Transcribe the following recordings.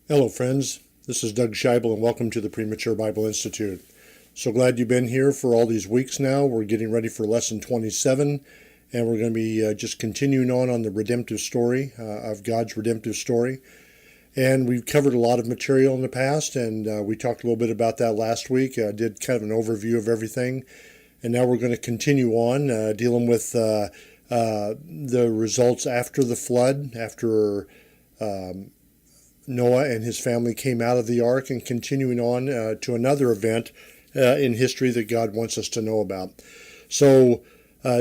Hello, friends. This is Doug Schaible, and welcome to the Premature Bible Institute. So glad you've been here for all these weeks now. We're getting ready for Lesson 27, and we're going to be just continuing on the redemptive story of God's redemptive story. And we've covered a lot of material in the past, and we talked a little bit about that last week. Did kind of an overview of everything. And now we're going to continue on dealing with the results after the flood, after Noah and his family came out of the ark, and continuing on to another event in history that God wants us to know about. So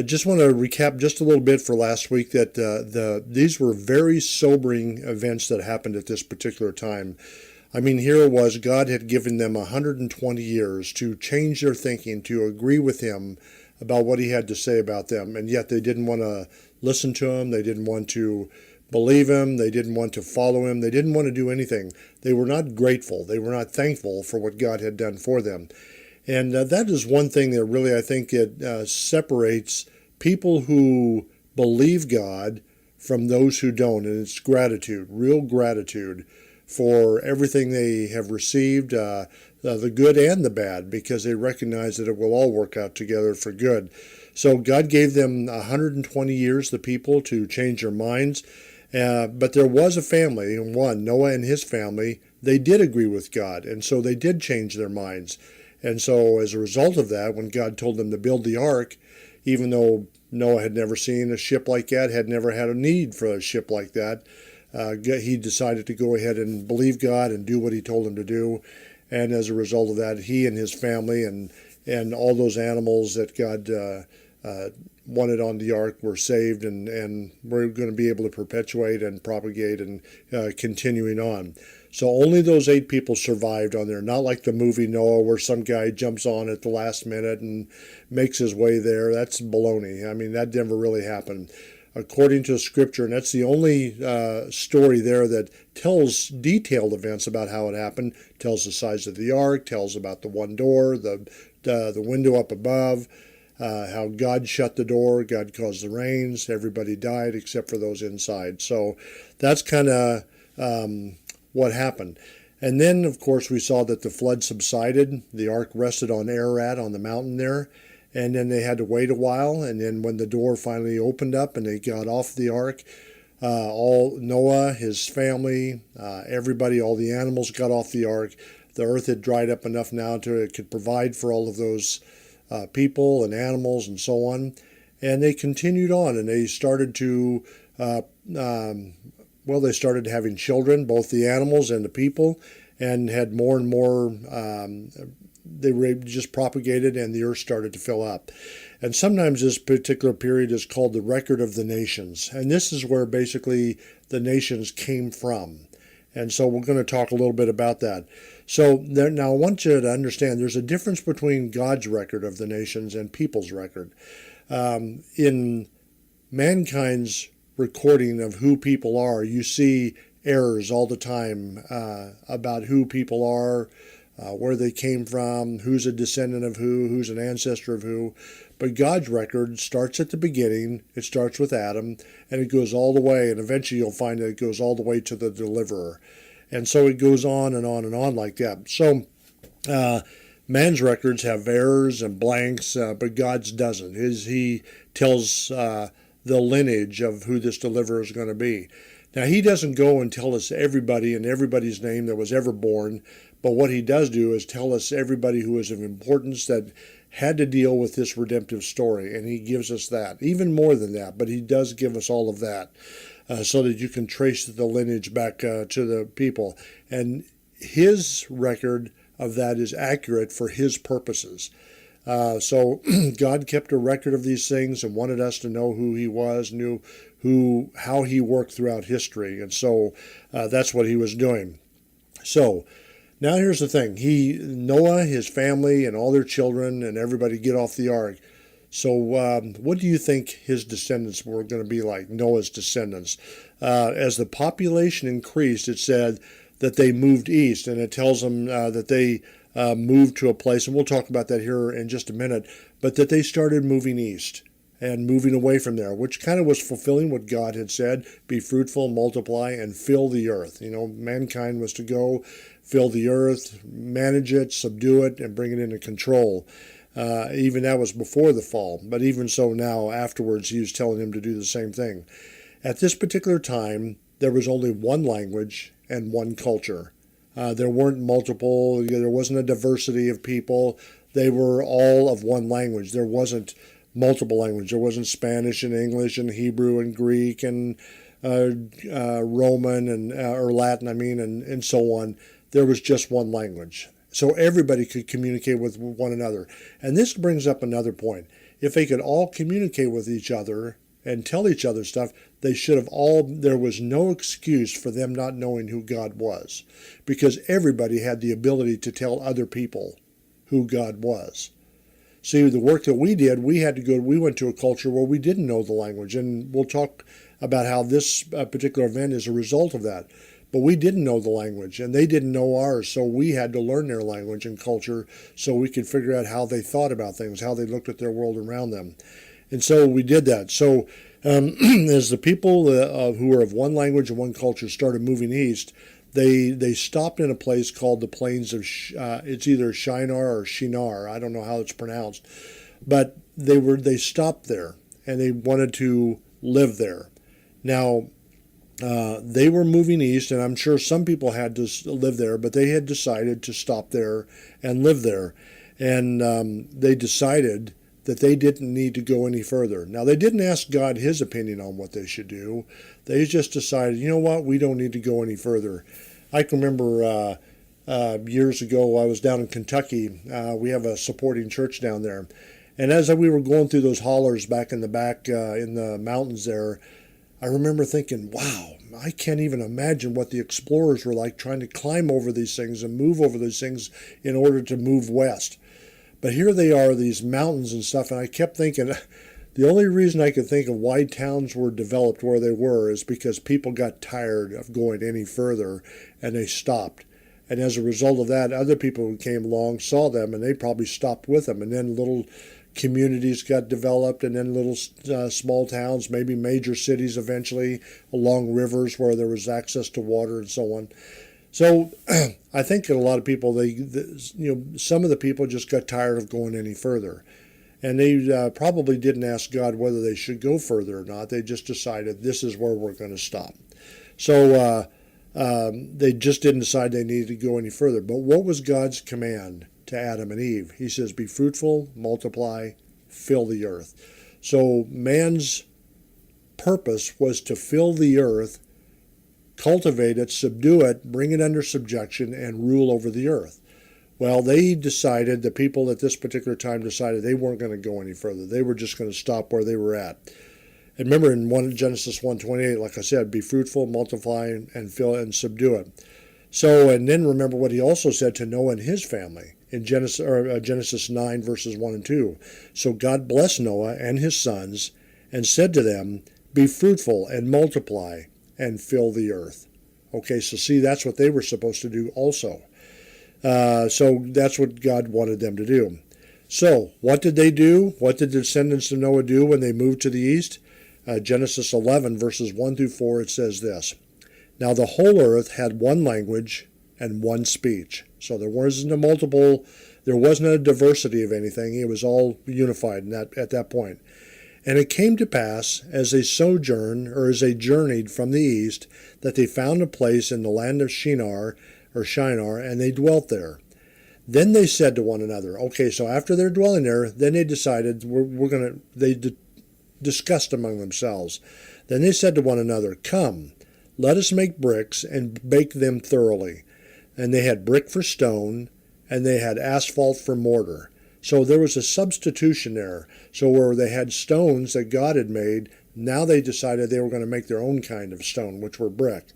just want to recap just a little bit for last week that these were very sobering events that happened at this particular time. I mean, here it was, God had given them 120 years to change their thinking, to agree with him about what he had to say about them, and yet they didn't want to listen to him, they didn't want to believe him, they didn't want to follow him, they didn't want to do anything. They were not grateful, they were not thankful for what God had done for them. And that is one thing that really, I think, it separates people who believe God from those who don't, and it's gratitude, real gratitude for everything they have received, the good and the bad, because they recognize that it will all work out together for good. So God gave them 120 years, the people, to change their minds. But there was a family, and one, Noah and his family, they did agree with God, and so they did change their minds. And so as a result of that, when God told them to build the ark, even though Noah had never seen a ship like that, had never had a need for a ship like that, he decided to go ahead and believe God and do what he told him to do. And as a result of that, he and his family and all those animals that God wanted on the ark were saved, and we're going to be able to perpetuate and propagate and continuing on. So only those 8 people survived on there, not like the movie Noah where some guy jumps on at the last minute and makes his way there. That's baloney. I mean, that never really happened. According to Scripture, and that's the only story there that tells detailed events about how it happened, tells the size of the ark, tells about the one door, the window up above, how God shut the door, God caused the rains, everybody died except for those inside. So that's kind of what happened. And then, of course, we saw that the flood subsided. The ark rested on Ararat on the mountain there. And then they had to wait a while. And then when the door finally opened up and they got off the ark, all Noah, his family, everybody, all the animals got off the ark. The earth had dried up enough now to it could provide for all of those people and animals and so on. And they continued on, and they started to, they started having children, both the animals and the people, and had more and more, they were just propagated, and the earth started to fill up. And sometimes this particular period is called the record of the nations. And this is where basically the nations came from. And so we're going to talk a little bit about that. So now I want you to understand there's a difference between God's record of the nations and people's record. In mankind's recording of who people are, you see errors all the time about who people are, where they came from, who's a descendant of who, who's an ancestor of who. But God's record starts at the beginning. It starts with Adam, and it goes all the way, and eventually you'll find that it goes all the way to the deliverer. And so it goes on and on and on like that. So man's records have errors and blanks, but God's doesn't. He tells the lineage of who this deliverer is going to be. Now, he doesn't go and tell us everybody and everybody's name that was ever born, but what he does do is tell us everybody who is of importance that had to deal with this redemptive story, and he gives us that. Even more than that, but he does give us all of that so that you can trace the lineage back to the people. And his record of that is accurate for his purposes. So God kept a record of these things and wanted us to know who he was, knew how he worked throughout history. And so that's what he was doing. So now here's the thing. Noah, his family, and all their children and everybody get off the ark. So what do you think his descendants were going to be like, Noah's descendants? As the population increased, it said that they moved east, and it tells them that they moved to a place, and we'll talk about that here in just a minute, but that they started moving east. and moving away from there, which kind of was fulfilling what God had said, be fruitful, multiply, and fill the earth. Mankind was to go, fill the earth, manage it, subdue it, and bring it into control. Even that was before the fall, but even so now, afterwards, he was telling him to do the same thing. At this particular time, there was only one language and one culture. There weren't multiple, there wasn't a diversity of people. They were all of one language. There wasn't multiple language. There wasn't Spanish and English and Hebrew and Greek and Roman and or Latin, and so on. There was just one language. So everybody could communicate with one another. And this brings up another point. If they could all communicate with each other and tell each other stuff, they should have all, there was no excuse for them not knowing who God was, because everybody had the ability to tell other people who God was. See, the work that we did, we went to a culture where we didn't know the language, and we'll talk about how this particular event is a result of that. But we didn't know the language, and they didn't know ours, so we had to learn their language and culture so we could figure out how they thought about things, how they looked at their world around them. And so we did that. So as the people who were of one language and one culture started moving east, they stopped in a place called the Plains of, it's either Shinar or Shinar, I don't know how it's pronounced, but they stopped there, and they wanted to live there. Now, they were moving east, and I'm sure some people had to live there, but they had decided to stop there and live there. And they decided that they didn't need to go any further. Now, they didn't ask God his opinion on what they should do. They just decided, you know what, we don't need to go any further. I can remember years ago, I was down in Kentucky. We have a supporting church down there. And as we were going through those hollers back in the mountains there, I remember thinking, wow, I can't even imagine what the explorers were like trying to climb over these things and move over these things in order to move west. But here they are, these mountains and stuff, and I kept thinking, the only reason I could think of why towns were developed where they were is because people got tired of going any further, and they stopped. And as a result of that, other people who came along saw them, and they probably stopped with them, and then little communities got developed, and then little small towns, maybe major cities eventually, along rivers where there was access to water and so on. So I think that a lot of people, some of the people just got tired of going any further. And they probably didn't ask God whether they should go further or not. They just decided this is where we're going to stop. So they just didn't decide they needed to go any further. But what was God's command to Adam and Eve? He says, be fruitful, multiply, fill the earth. So man's purpose was to fill the earth, cultivate it, subdue it, bring it under subjection, and rule over the earth. Well, they decided, the people at this particular time decided they weren't going to go any further. They were just going to stop where they were at. And remember in Genesis 1:28, like I said, be fruitful, multiply, and fill and subdue it. So, and then remember what he also said to Noah and his family in Genesis 9, verses 1 and 2. So God blessed Noah and his sons and said to them, be fruitful and multiply and fill the earth. Okay, so see, that's what they were supposed to do also. So that's what God wanted them to do. So what did they do? What did the descendants of Noah do when they moved to the east? Genesis 11, verses 1 through 4, it says this. Now the whole earth had one language and one speech. So there wasn't a diversity of anything. It was all unified at that point. And it came to pass, as they journeyed from the east, that they found a place in the land of Shinar, and they dwelt there. Then they said to one another, okay, so after they're dwelling there, then they decided they discussed among themselves. Then they said to one another, come, let us make bricks and bake them thoroughly. And they had brick for stone, and they had asphalt for mortar. So there was a substitution there. So where they had stones that God had made, now they decided they were going to make their own kind of stone, which were brick.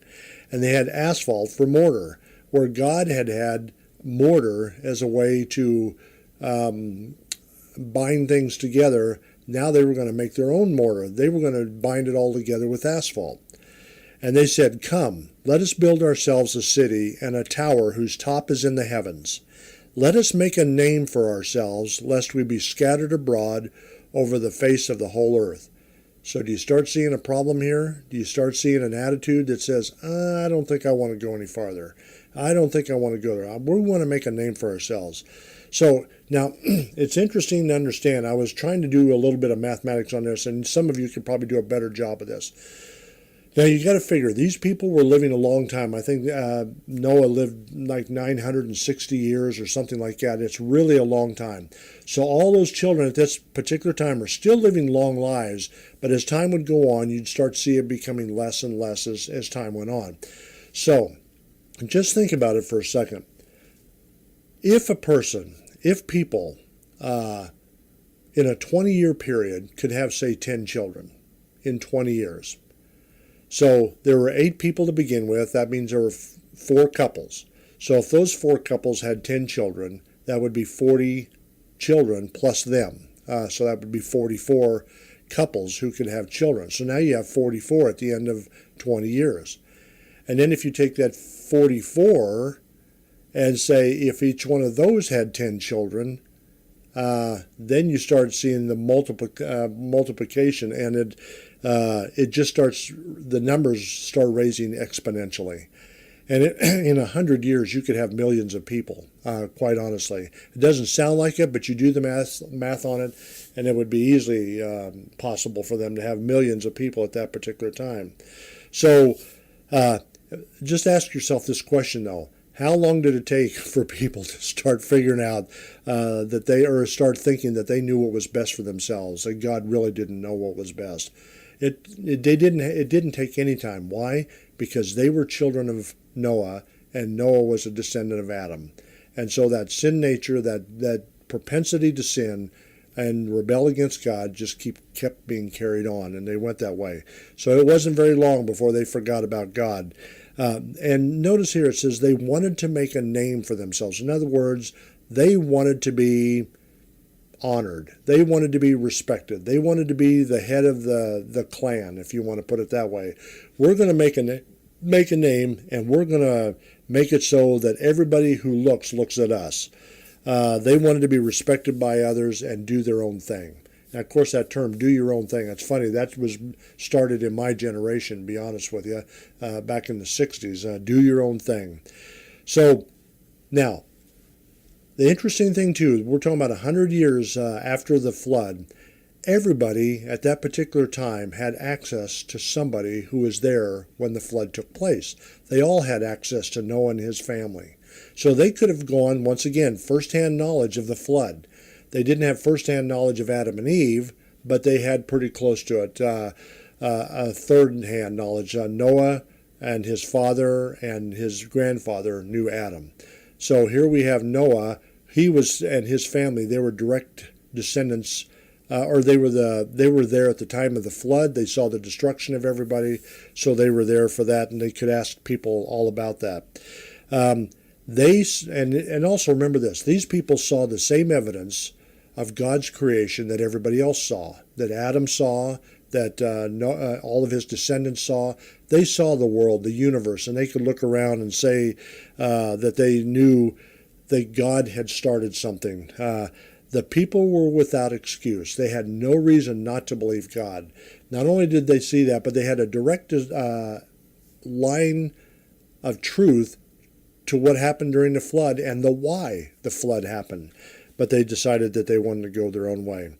And they had asphalt for mortar, where God had mortar as a way to bind things together. Now they were going to make their own mortar. They were going to bind it all together with asphalt. And they said, come, let us build ourselves a city and a tower whose top is in the heavens. Let us make a name for ourselves, lest we be scattered abroad over the face of the whole earth. So do you start seeing a problem here? Do you start seeing an attitude that says, I don't think I want to go any farther. I don't think I want to go there. We want to make a name for ourselves. So now it's interesting to understand. I was trying to do a little bit of mathematics on this, and some of you could probably do a better job of this. Now you got to figure these people were living a long time. I think Noah lived like 960 years or something like that. It's really a long time. So all those children at this particular time are still living long lives, but as time would go on, you'd start to see it becoming less and less as time went on. So just think about it for a second. If people in a 20-year period could have, say, 10 children in 20 years. So there were 8 people to begin with. That means there were 4 couples. So if those 4 couples had 10 children, that would be 40 children plus them. So that would be 44 couples who could have children. So now you have 44 at the end of 20 years. And then if you take that 44 and say if each one of those had 10 children, then you start seeing the multiplication, and it just starts, the numbers start raising exponentially. And in 100 years, you could have millions of people, quite honestly. It doesn't sound like it, but you do the math on it, and it would be easily possible for them to have millions of people at that particular time. So just ask yourself this question, though. How long did it take for people to start figuring out that they, or start thinking that they knew what was best for themselves, and God really didn't know what was best? It didn't take any time. Why? Because they were children of Noah, and Noah was a descendant of Adam. And so that sin nature, that propensity to sin and rebel against God just kept being carried on, and they went that way. So it wasn't very long before they forgot about God. And notice here it says they wanted to make a name for themselves. In other words, they wanted to be honored. They wanted to be respected. They wanted to be the head of the clan, if you want to put it that way. We're going to make a name, and we're going to make it so that everybody who looks at us. They wanted to be respected by others and do their own thing. Now, of course, that term, do your own thing, it's funny. That was started in my generation, to be honest with you, back in the 60s. Do your own thing. So, now, the interesting thing, too, we're talking about 100 years after the flood. Everybody at that particular time had access to somebody who was there when the flood took place. They all had access to Noah and his family. So they could have gone, once again, first-hand knowledge of the flood. They didn't have first-hand knowledge of Adam and Eve, but they had pretty close to it. A third-hand knowledge. Noah and his father and his grandfather knew Adam. So here we have Noah. He was, and his family, they were direct descendants, or they were there at the time of the flood. They saw the destruction of everybody, so they were there for that, and they could ask people all about that. And also remember this: these people saw the same evidence of God's creation that everybody else saw, that Adam saw, that all of his descendants saw. They saw the world, the universe, and they could look around and say that they knew that God had started something. The people were without excuse. They had no reason not to believe God. Not only did they see that, but they had a direct line of truth to what happened during the flood and the why the flood happened. But they decided that they wanted to go their own way.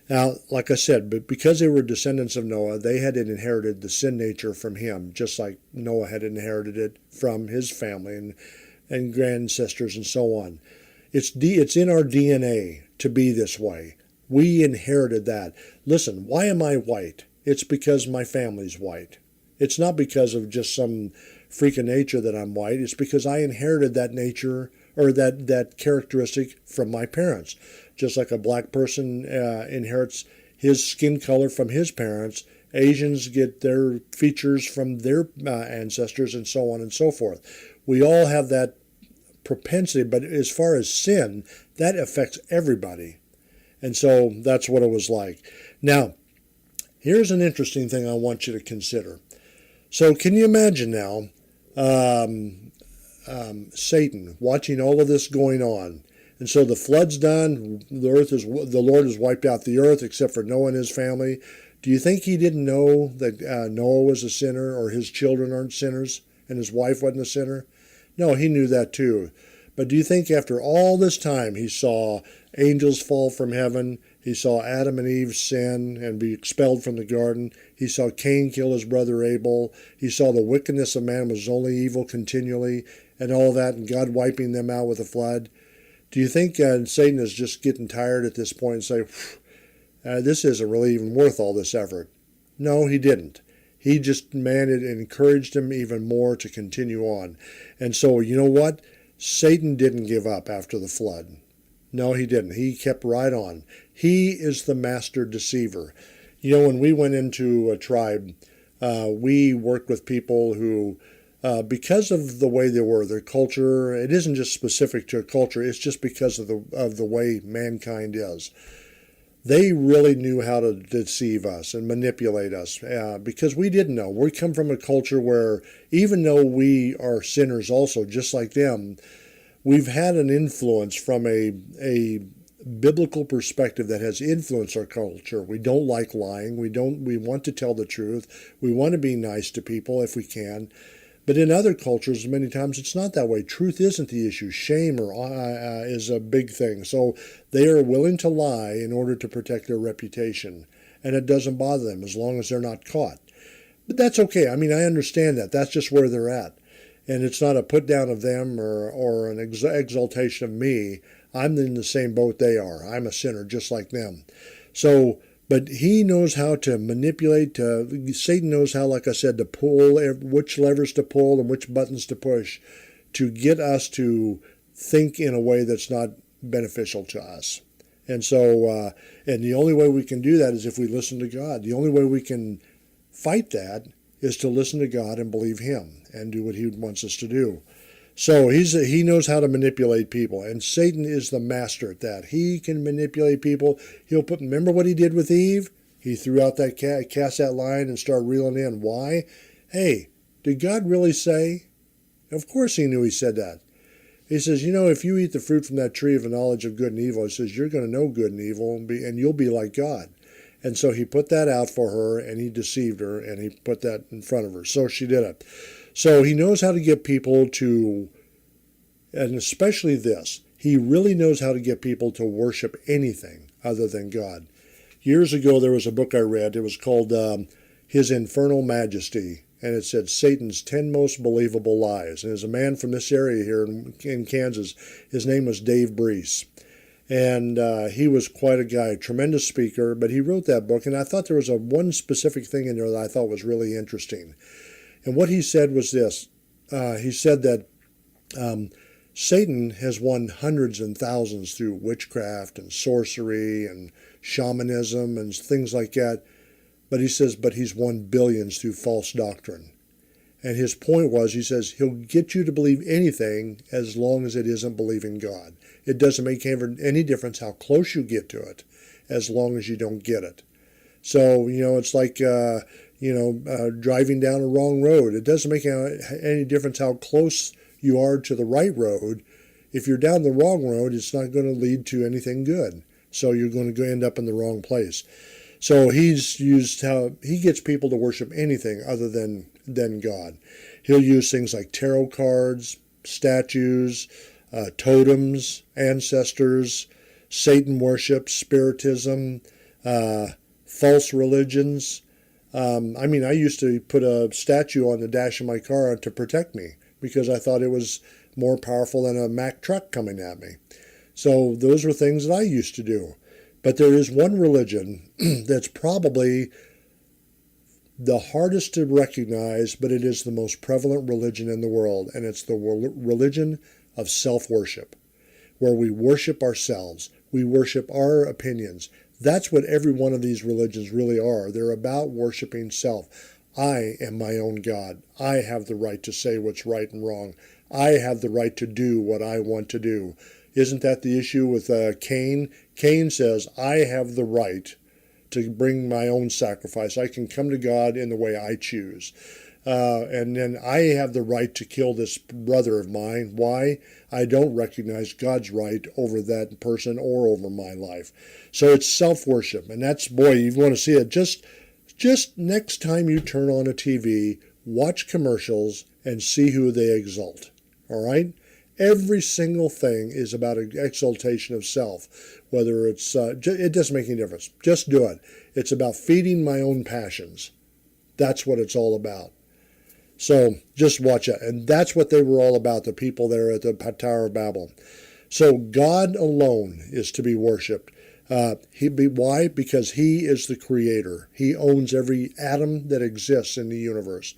Now, like I said, but because they were descendants of Noah, they had inherited the sin nature from him, just like Noah had inherited it from his family and ancestors and so on. It's in our DNA to be this way. We inherited that. Listen, why am I white? It's because my family's white. It's not because of just some freak of nature that I'm white. It's because I inherited that nature, or that characteristic, from my parents. Just like a black person inherits his skin color from his parents, Asians get their features from their ancestors, and so on and so forth. We all have that propensity, but as far as sin, that affects everybody. And so that's what it was like. Now, here's an interesting thing I want you to consider. So can you imagine now Satan watching all of this going on? And so the flood's done. The Lord has wiped out the earth except for Noah and his family. Do you think he didn't know that Noah was a sinner, or his children aren't sinners, and his wife wasn't a sinner? No, he knew that too. But do you think after all this time he saw angels fall from heaven, he saw Adam and Eve sin and be expelled from the garden, he saw Cain kill his brother Abel, he saw the wickedness of man was only evil continually, and all that, and God wiping them out with a flood? Do you think Satan is just getting tired at this point and say, this isn't really even worth all this effort? No, he didn't. He just demanded and encouraged him even more to continue on. And so, you know what? Satan didn't give up after the flood. No, he didn't. He kept right on. He is the master deceiver. You know, when we went into a tribe, we worked with people who, because of the way they were, their culture, it isn't just specific to a culture, it's just because of the way mankind is. They really knew how to deceive us and manipulate us because we didn't know. We come from a culture where even though we are sinners also, just like them, we've had an influence from a biblical perspective that has influenced our culture. We don't like lying. We want to tell the truth. We want to be nice to people if we can. But in other cultures, many times it's not that way. Truth isn't the issue. Shame is a big thing. So they are willing to lie in order to protect their reputation. And it doesn't bother them as long as they're not caught. But that's okay. I mean, I understand that. That's just where they're at. And it's not a put down of them or an exaltation of me. I'm in the same boat they are. I'm a sinner just like them. So, but he knows how to manipulate. Satan knows how, like I said, to pull, which levers to pull and which buttons to push to get us to think in a way that's not beneficial to us. And so, and the only way we can do that is if we listen to God. The only way we can fight that is to listen to God and believe him and do what he wants us to do. So he knows how to manipulate people, and Satan is the master at that. He can manipulate people. Remember what he did with Eve? He threw out that cast that line and started reeling in. Why? Hey, did God really say? Of course he knew he said that. He says, if you eat the fruit from that tree of the knowledge of good and evil, he says, you're going to know good and evil, and you'll be like God. And so he put that out for her, and he deceived her, and he put that in front of her. So she did it. So he knows how to get people to, and especially this, he really knows how to get people to worship anything other than God. Years ago, there was a book I read. It was called His Infernal Majesty, and it said Satan's 10 Most Believable Lies. And there's a man from this area here in Kansas. His name was Dave Brees. And he was quite a guy, tremendous speaker, but he wrote that book, and I thought there was one specific thing in there that I thought was really interesting. And what he said was this. He said that Satan has won hundreds and thousands through witchcraft and sorcery and shamanism and things like that. But he says, but he's won billions through false doctrine. And his point was, he says, he'll get you to believe anything as long as it isn't believing God. It doesn't make any difference how close you get to it as long as you don't get it. So, it's like, driving down a wrong road. It doesn't make any difference how close you are to the right road. If you're down the wrong road, it's not going to lead to anything good. So you're going to end up in the wrong place. So he's used how he gets people to worship anything other than God. He'll use things like tarot cards, statues, totems, ancestors, Satan worship, spiritism, false religions. I used to put a statue on the dash of my car to protect me because I thought it was more powerful than a Mack truck coming at me. So those were things that I used to do. But there is one religion that's probably the hardest to recognize, but it is the most prevalent religion in the world, and it's the religion of self-worship, where we worship ourselves. We worship our opinions. That's what every one of these religions really are. They're about worshiping self. I am my own God. I have the right to say what's right and wrong. I have the right to do what I want to do. Isn't that the issue with Cain? Cain says, I have the right to bring my own sacrifice. I can come to God in the way I choose. and then I have the right to kill this brother of mine. Why? I don't recognize God's right over that person or over my life. So it's self-worship, and that's, boy, you want to see it. Just next time you turn on a TV, watch commercials and see who they exalt. All right? Every single thing is about an exaltation of self. Whether it's, it doesn't make any difference. Just do it. It's about feeding my own passions. That's what it's all about. So just watch it. And that's what they were all about, the people there at the Tower of Babel. So God alone is to be worshipped. Why? Because he is the creator. He owns every atom that exists in the universe.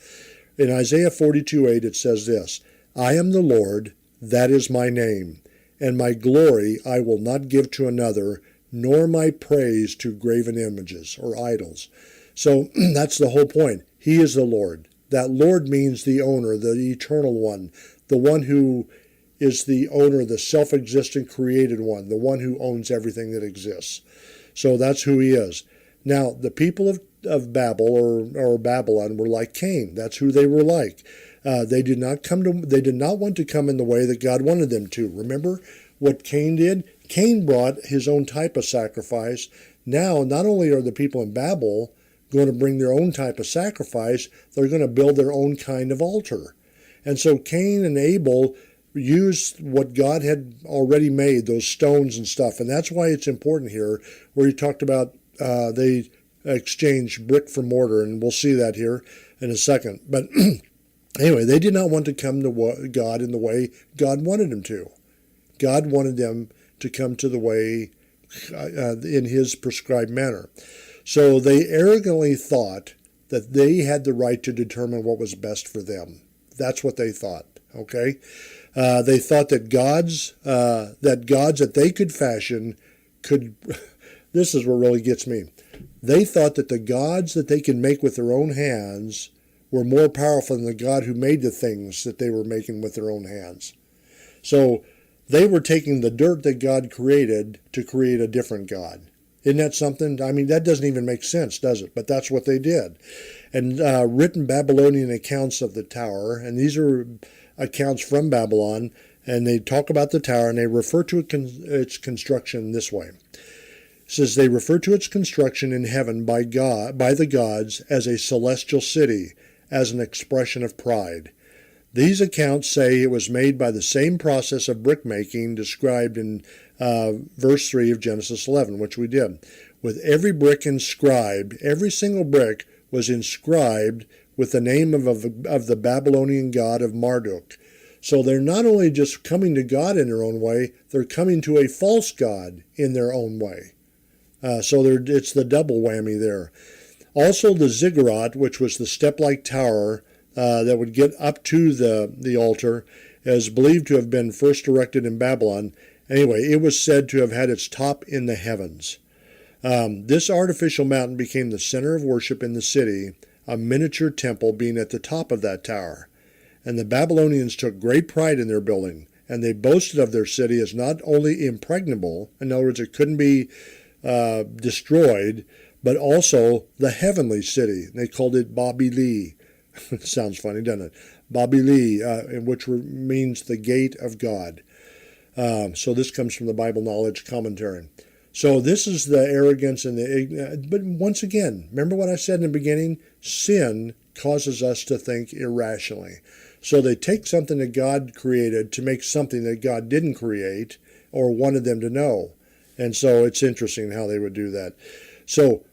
In Isaiah 42:8, it says this, I am the Lord, that is my name, and my glory I will not give to another, nor my praise to graven images or idols. So that's the whole point. He is the Lord. That Lord means the owner, the eternal one, the one who is the owner, the self-existent created one, the one who owns everything that exists. So that's who he is. Now, the people of Babel or Babylon were like Cain. That's who they were like. They did not want to come in the way that God wanted them to. Remember what Cain did? Cain brought his own type of sacrifice. Now, not only are the people in Babel going to bring their own type of sacrifice, they're going to build their own kind of altar. And so Cain and Abel used what God had already made, those stones and stuff. And that's why it's important here, where he talked about they exchanged brick for mortar, and we'll see that here in a second. But anyway, they did not want to come to God in the way God wanted them to. God wanted them to come to the way in his prescribed manner. So they arrogantly thought that they had the right to determine what was best for them. That's what they thought, okay? They thought that gods that they could fashion could, this is what really gets me. They thought that the gods that they could make with their own hands were more powerful than the God who made the things that they were making with their own hands. So they were taking the dirt that God created to create a different God. Isn't that something? I mean, that doesn't even make sense, does it? But that's what they did. And written Babylonian accounts of the tower, and these are accounts from Babylon, and they talk about the tower, and they refer to its construction this way. It says they refer to its construction in heaven by the gods as a celestial city, as an expression of pride. These accounts say it was made by the same process of brickmaking described in verse 3 of Genesis 11, which we did. With every brick inscribed, every single brick was inscribed with the name of the Babylonian god of Marduk. So they're not only just coming to God in their own way, they're coming to a false god in their own way. So it's the double whammy there. Also the ziggurat, which was the step-like tower that would get up to the altar, is believed to have been first erected in Babylon. Anyway, it was said to have had its top in the heavens. This artificial mountain became the center of worship in the city, a miniature temple being at the top of that tower. And the Babylonians took great pride in their building, and they boasted of their city as not only impregnable, in other words, it couldn't be destroyed, but also the heavenly city. They called it Babili. It sounds funny, doesn't it? Babili, which means the gate of God. So this comes from the Bible Knowledge Commentary. So this is the arrogance and but once again, remember what I said in the beginning? Sin causes us to think irrationally. So they take something that God created to make something that God didn't create or wanted them to know. And so it's interesting how they would do that. So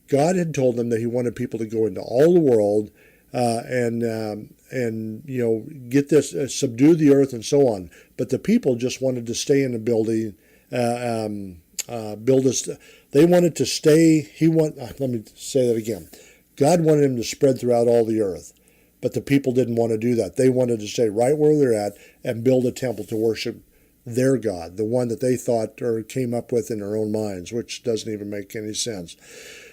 God had told them that he wanted people to go into all the world and get this, subdue the earth and so on. But the people just wanted to stay in the building, build us. They wanted to stay. Let me say that again. God wanted him to spread throughout all the earth, but the people didn't want to do that. They wanted to stay right where they're at and build a temple to worship their God, the one that they thought or came up with in their own minds, which doesn't even make any sense.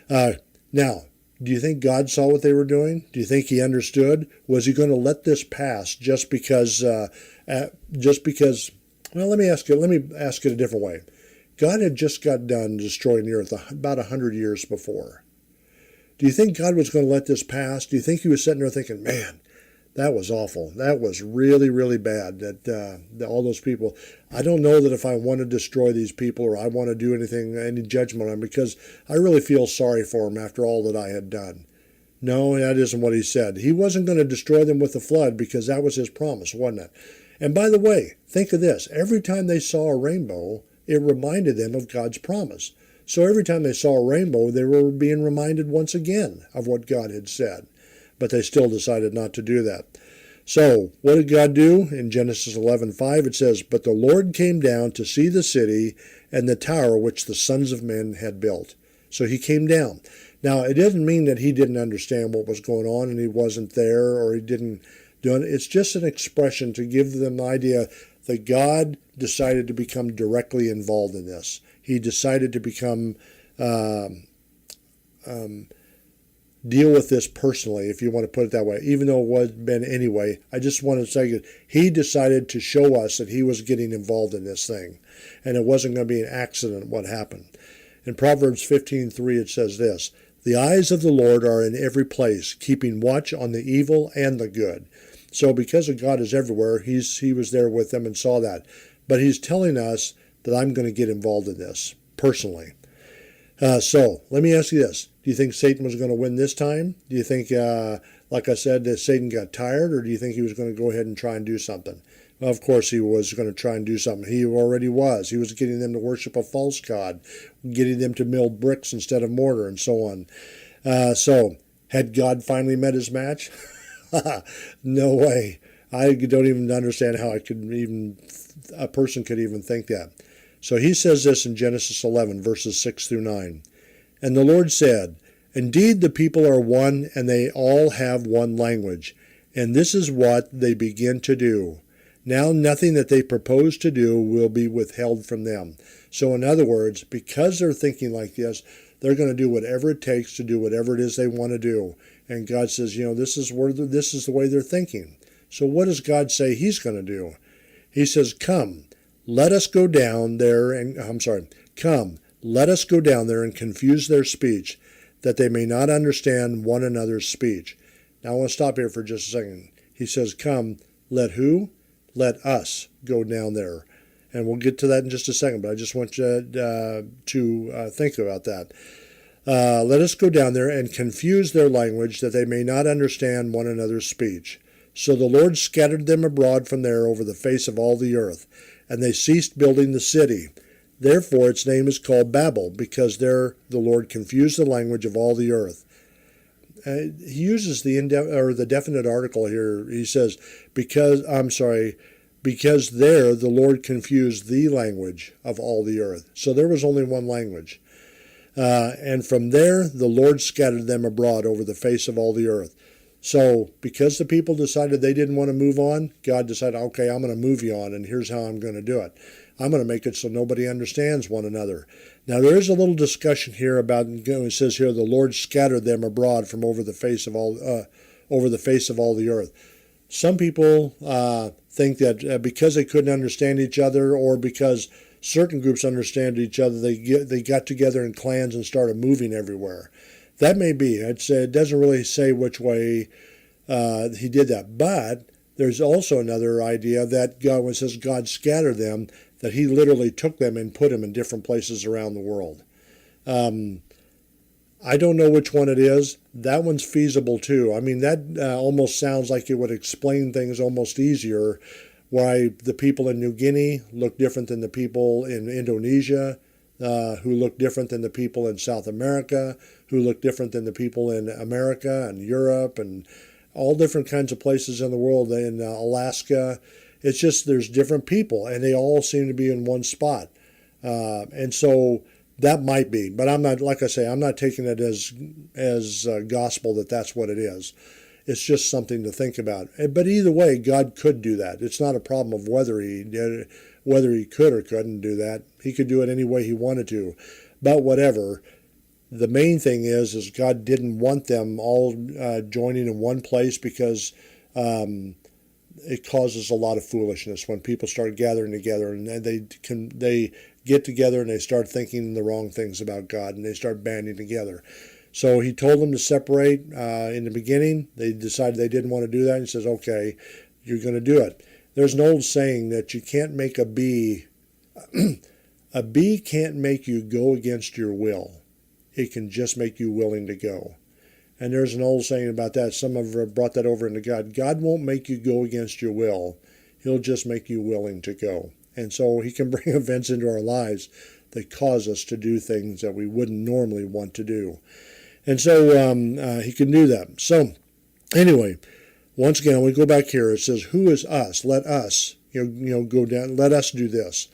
Now, do you think God saw what they were doing? Do you think he understood? Was he going to let this pass just because? Well, let me ask it a different way. God had just got done destroying the earth about 100 years before. Do you think God was going to let this pass? Do you think he was sitting there thinking, man, that was awful. That was really, really bad. That all those people. I don't know that if I want to destroy these people or I want to do anything, any judgment on them, because I really feel sorry for them after all that I had done. No, that isn't what he said. He wasn't going to destroy them with the flood because that was his promise, wasn't it? And by the way, think of this. Every time they saw a rainbow, it reminded them of God's promise. So every time they saw a rainbow, they were being reminded once again of what God had said. But they still decided not to do that. So what did God do? In Genesis 11:5 it says, "But the Lord came down to see the city and the tower which the sons of men had built." So he came down. Now, it doesn't mean that he didn't understand what was going on and he wasn't there or he didn't do it. It's just an expression to give them the idea that God decided to become directly involved in this. He decided to become deal with this personally, if you want to put it that way, even though it wasn't been anyway. I just want to say that he decided to show us that he was getting involved in this thing, and it wasn't going to be an accident what happened. In Proverbs 15:3 it says this, "The eyes of the Lord are in every place, keeping watch on the evil and the good." So because God is everywhere, he was there with them and saw that. But he's telling us that I'm going to get involved in this personally. So let me ask you this. Do you think Satan was going to win this time? Do you think, like I said, that Satan got tired, or do you think he was going to go ahead and try and do something? Well, of course he was going to try and do something. He already was. He was getting them to worship a false god, getting them to mill bricks instead of mortar, and so on. So had God finally met his match? No way. I don't even understand how a person could even think that. So he says this in Genesis 11, verses 6 through 9. "And the Lord said, Indeed the people are one, and they all have one language. And this is what they begin to do. Now nothing that they propose to do will be withheld from them." So in other words, because they're thinking like this, they're going to do whatever it takes to do whatever it is they want to do. And God says, this is the way they're thinking. So what does God say he's going to do? He says, "Come, let us go down there Come, let us go down there and confuse their speech, that they may not understand one another's speech." Now I want to stop here for just a second. He says, "Come, let who? Let us go down there." And we'll get to that in just a second, but I just want you to think about that. "Let us go down there and confuse their language, that they may not understand one another's speech." So the Lord scattered them abroad from there over the face of all the earth, and they ceased building the city. Therefore its name is called Babel, because there the Lord confused the language of all the earth. He uses the definite article here. He says, because there the Lord confused the language of all the earth. So there was only one language. And from there the Lord scattered them abroad over the face of all the earth. So because the people decided they didn't want to move on, God decided, okay, I'm going to move you on, and here's how I'm going to do it. I'm going to make it so nobody understands one another. Now there is a little discussion here about, it says here, the Lord scattered them abroad from over the face of all the earth. Some people think that because they couldn't understand each other, or because certain groups understand each other, they got together in clans and started moving everywhere. That may be. It doesn't really say which way he did that. But there's also another idea that God, when it says God scattered them, that he literally took them and put them in different places around the world. I don't know which one it is. That one's feasible too. I mean, that almost sounds like it would explain things almost easier, why the people in New Guinea look different than the people in Indonesia, who look different than the people in South America, who look different than the people in America and Europe and all different kinds of places in the world, in Alaska. It's just there's different people, and they all seem to be in one spot. And so that might be, but I'm not, like I say, I'm not taking it as gospel that that's what it is. It's just something to think about. But either way, God could do that. It's not a problem of whether he could or couldn't do that. He could do it any way he wanted to. But whatever. The main thing is God didn't want them all joining in one place, because it causes a lot of foolishness when people start gathering together and they get together and they start thinking the wrong things about God, and they start banding together. So he told them to separate in the beginning. They decided they didn't want to do that. And he says, okay, you're going to do it. There's an old saying that you can't make a bee, a bee can't make you go against your will. It can just make you willing to go. And there's an old saying about that. Some have brought that over into God. God won't make you go against your will. He'll just make you willing to go. And so he can bring events into our lives that cause us to do things that we wouldn't normally want to do. And so he can do that. So anyway, once again, we go back here. It says, who is us? Let us, go down. Let us do this.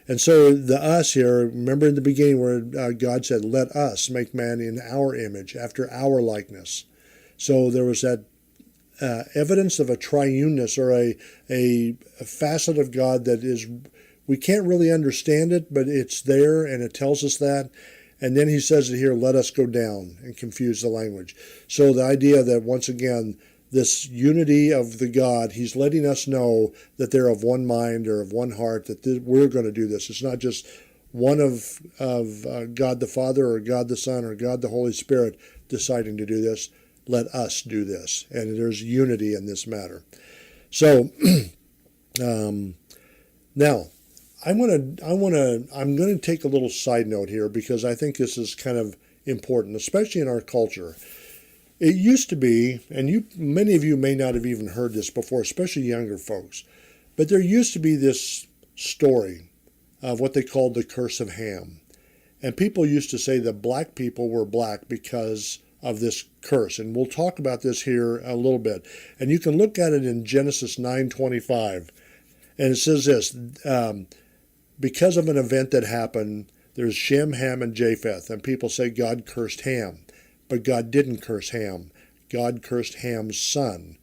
And so the us here, remember in the beginning where God said, let us make man in our image, after our likeness. So there was that evidence of a triuneness, or a facet of God that is, we can't really understand it, but it's there and it tells us that. And then he says it here, let us go down, and confuse the language. So the idea that, once again, this unity of the God, he's letting us know that they're of one mind or of one heart, that we're going to do this. It's not just one of God the Father or God the Son or God the Holy Spirit deciding to do this. Let us do this. And there's unity in this matter. So now, I'm going to take a little side note here, because I think this is kind of important, especially in our culture. It used to be, and many of you may not have even heard this before, especially younger folks, but there used to be this story of what they called the curse of Ham. And people used to say that black people were black because of this curse. And we'll talk about this here a little bit. And you can look at it in Genesis 9:25. And it says this, because of an event that happened, there's Shem, Ham, and Japheth. And people say God cursed Ham. But God didn't curse Ham. God cursed Ham's son.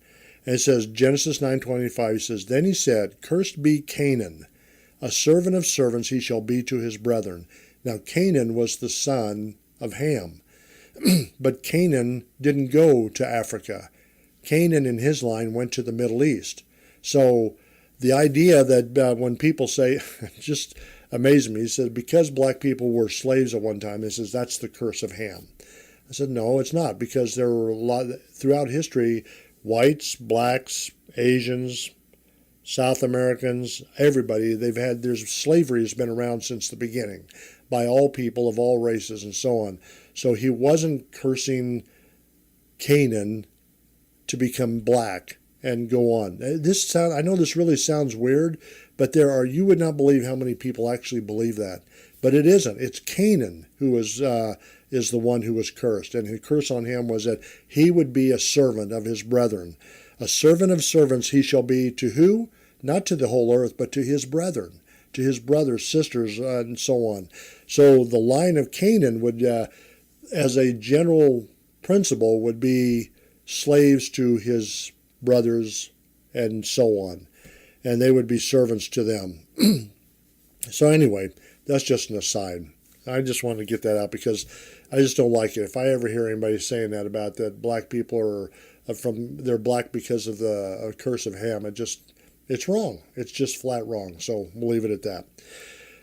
And it says, Genesis 9:25 says, then he said, cursed be Canaan, a servant of servants he shall be to his brethren. Now Canaan was the son of Ham. But Canaan didn't go to Africa. Canaan in his line went to the Middle East. So the idea that when people say, just amazes me, he says, because black people were slaves at one time, he says, that's the curse of Ham. I said, no, it's not, because there were a lot, throughout history, whites, blacks, Asians, South Americans, everybody, there's slavery has been around since the beginning by all people of all races and so on. So he wasn't cursing Canaan to become black and go on. I know this really sounds weird, but you would not believe how many people actually believe that. But it isn't. It's Canaan who is the one who was cursed. And the curse on him was that he would be a servant of his brethren. A servant of servants he shall be to who? Not to the whole earth, but to his brethren, to his brothers, sisters, and so on. So the line of Canaan would, as a general principle, would be slaves to his brothers and so on. And they would be servants to them. So anyway, that's just an aside. I just wanted to get that out because I just don't like it. If I ever hear anybody saying that about that black people they're black because of the curse of Ham, it's wrong. It's just flat wrong. So we'll leave it at that.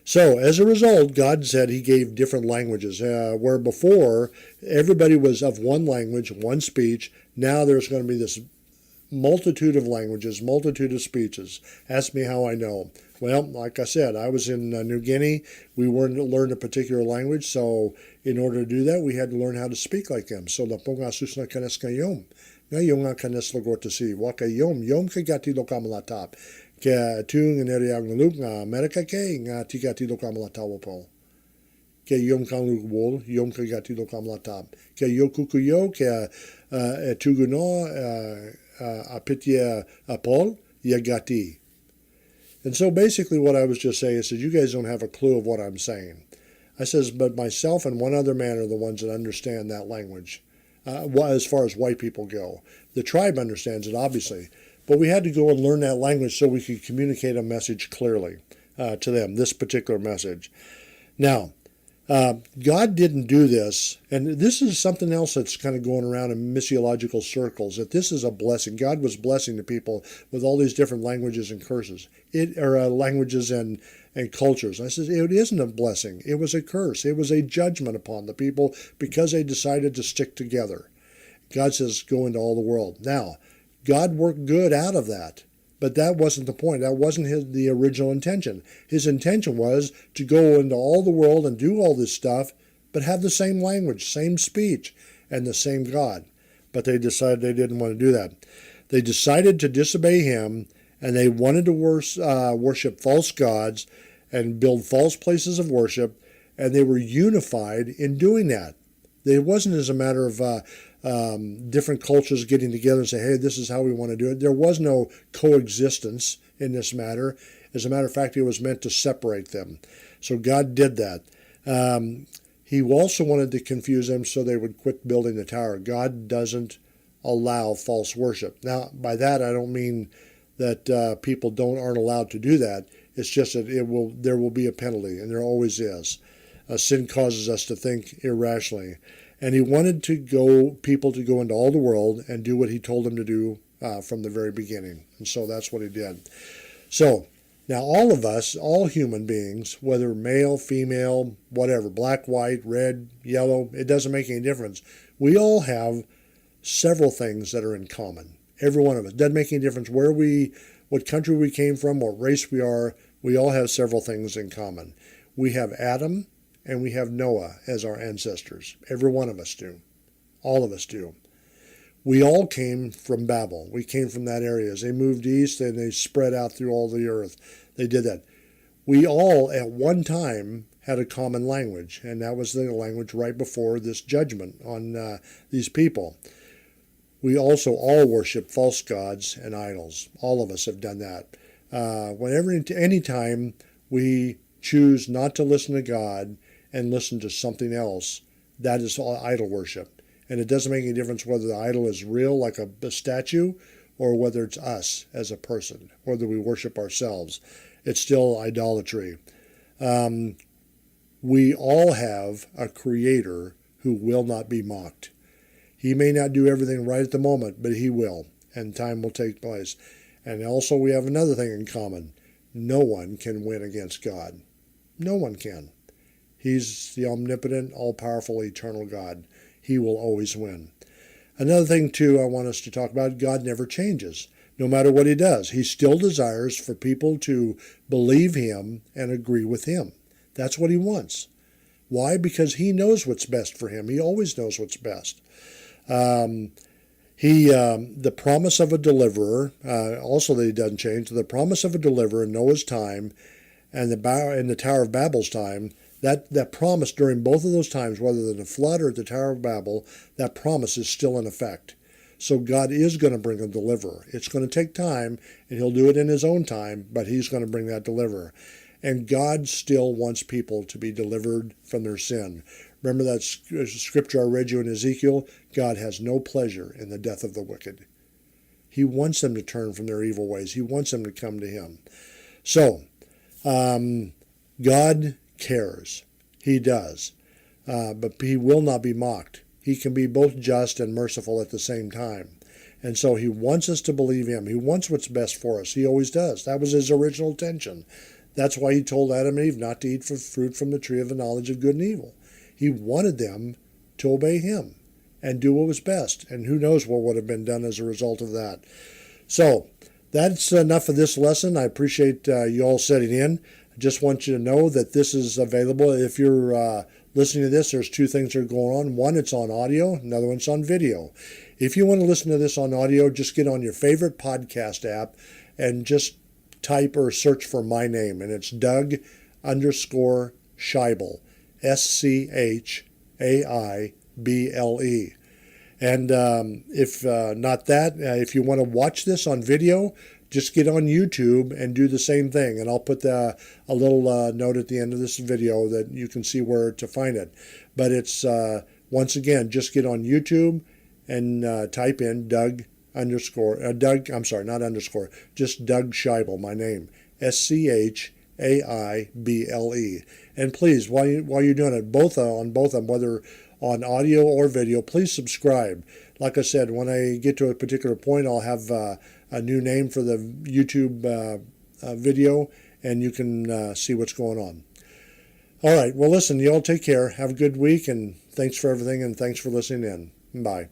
So as a result, God said he gave different languages. Where before everybody was of one language, one speech, now there's going to be this multitude of languages, multitude of speeches. Ask me how I know. Well, like I said, I was in New Guinea. We weren't to learn a particular language, so in order to do that, we had to learn how to speak like them. So la ponga susna kanes kayom. Ngayon nga kanes logor to si. Waka yom kagati lo kamalatap. Kaya tung ineriag naluk nga Amerika ke nga tigati lo kamalatawa po. Kaya yom kang lukwol, yom kagati lo kamalatap. Kaya yokukuyo, kaya tuguno, apitya apol, yagati. And so basically what I was just saying is that you guys don't have a clue of what I'm saying. I says, but myself and one other man are the ones that understand that language, as far as white people go. The tribe understands it, obviously, but we had to go and learn that language so we could communicate a message clearly to them, this particular message. Now, God didn't do this, and this is something else that's kind of going around in missiological circles, that this is a blessing. God was blessing the people with all these different languages and curses, languages and and cultures. And I said, it isn't a blessing. It was a curse. It was a judgment upon the people because they decided to stick together. God says, go into all the world. Now, God worked good out of that. But that wasn't the point. That wasn't the original intention. His intention was to go into all the world and do all this stuff, but have the same language, same speech, and the same God. But they decided they didn't want to do that. They decided to disobey him, and they wanted to worship false gods and build false places of worship, and they were unified in doing that. It wasn't as a matter of different cultures getting together and say, hey, this is how we want to do it. There was no coexistence in this matter. As a matter of fact, it was meant to separate them. So God did that. He also wanted to confuse them so they would quit building the tower. God doesn't allow false worship. Now, by that, I don't mean that people aren't allowed to do that. It's just that there will be a penalty, and there always is. Sin causes us to think irrationally. And he wanted people to go into all the world and do what he told them to do from the very beginning. And so that's what he did. So now all of us, all human beings, whether male, female, whatever, black, white, red, yellow, it doesn't make any difference. We all have several things that are in common. Every one of us. It doesn't make any difference what country we came from, what race we are. We all have several things in common. We have Adam and we have Noah as our ancestors. Every one of us do. All of us do. We all came from Babel. We came from that area. As they moved east and they spread out through all the earth, they did that. We all, at one time, had a common language, and that was the language right before this judgment on these people. We also all worship false gods and idols. All of us have done that. Any time we choose not to listen to God and listen to something else, that is all idol worship. And it doesn't make any difference whether the idol is real, like a statue, or whether it's us as a person, whether we worship ourselves. It's still idolatry. We all have a creator who will not be mocked. He may not do everything right at the moment, but he will, and time will take place. And also we have another thing in common. No one can win against God. No one can. He's the omnipotent, all-powerful, eternal God. He will always win. Another thing, too, I want us to talk about, God never changes. No matter what he does, he still desires for people to believe him and agree with him. That's what he wants. Why? Because he knows what's best for him. He always knows what's best. The promise of a deliverer, also that he doesn't change, the promise of a deliverer in Noah's time and in the Tower of Babel's time, that promise during both of those times, whether in the flood or at the Tower of Babel, that promise is still in effect. So God is going to bring a deliverer. It's going to take time, and he'll do it in his own time, but he's going to bring that deliverer. And God still wants people to be delivered from their sin. Remember that scripture I read you in Ezekiel? God has no pleasure in the death of the wicked. He wants them to turn from their evil ways. He wants them to come to him. So, God cares. He does. But he will not be mocked. He can be both just and merciful at the same time. And so he wants us to believe him. He wants what's best for us. He always does. That was his original intention. That's why he told Adam and Eve not to eat fruit from the tree of the knowledge of good and evil. He wanted them to obey him and do what was best. And who knows what would have been done as a result of that. So that's enough of this lesson. I appreciate you all setting in. I just want you to know that this is available. If you're listening to this, there's two things that are going on. One, it's on audio. Another one's on video. If you want to listen to this on audio, just get on your favorite podcast app and just type or search for my name. And it's Doug_Schaible. Schaible. And if not that, if you want to watch this on video, just get on YouTube and do the same thing. And I'll put a little note at the end of this video that you can see where to find it. But it's, once again, just get on YouTube and type in Doug, not underscore, just Doug Schaible, my name, Schaible. And please, while you're doing it, on both of them, whether on audio or video, please subscribe. Like I said, when I get to a particular point, I'll have a new name for the YouTube video, and you can see what's going on. All right. Well, listen, you all take care. Have a good week, and thanks for everything, and thanks for listening in. Bye.